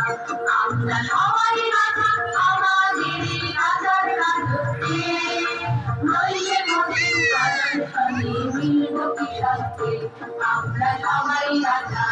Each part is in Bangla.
আমরা সবাই রাজা, আমাদেরই রাজার রাজত্বে। নইলে মোদের রাজার সঙ্গে মিলব কি সাথে, আমরা সবাই রাজা।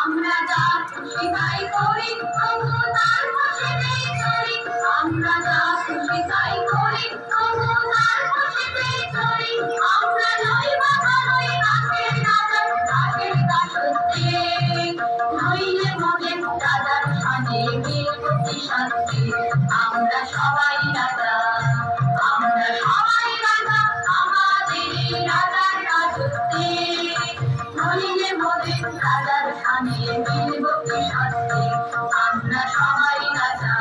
আমরা যা খুশি তাই করি, তবু তার খুশিতেই চলি। আমরা যা খুশি তাই করি, তবু তার খুশিতেই চলি। আমরা নই বাধা, নই দাসের রাজার, দাসের দাসত্বে। নইলে মোদের রাজার সঙ্গে মিলব কি শান্তি, আমরা সবাই রাজা। আমরা সবাই রাজা, আমাদেরই রাজার রাজত্বে। নইলে মোদের রাজার সঙ্গে মিলব কি শান্তি, আমরা সবাই রাজা।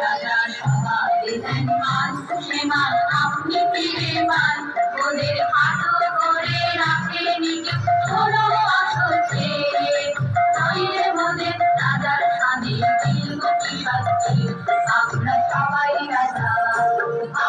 রাজা সবাই দেন মান, সে মান আপনি ফিরে পান। ওদের হাঁটু করে রাখেনি কেউ কোনো আসতে। নইলে মোদের রাজার সঙ্গে মিলব কি শান্তি, আমরা সবাই রাজা।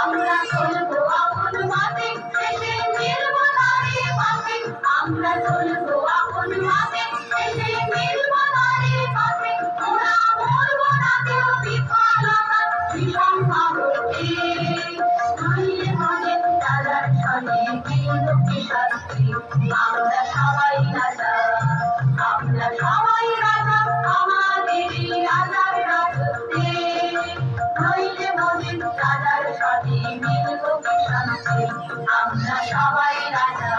আমরা চলবো আপন মাঝে, শেষে মিলব তারই পাশে। আমরা চলবো আপন মাঝে, শেষে মিলব তারই পাশে। ওরা মরব না কেউ বিফলতার বিষমভাবে। নইলে মোদের রাজার সঙ্গে মিলব কি শান্তি, আমরা সবাই রাজা। আমরা সবাই রাজা, আমাদেরই রাজার রাজত্বে। নইলে মোদের রাজার সঙ্গে মিলব কি শান্তি, আমরা সবাই রাজা।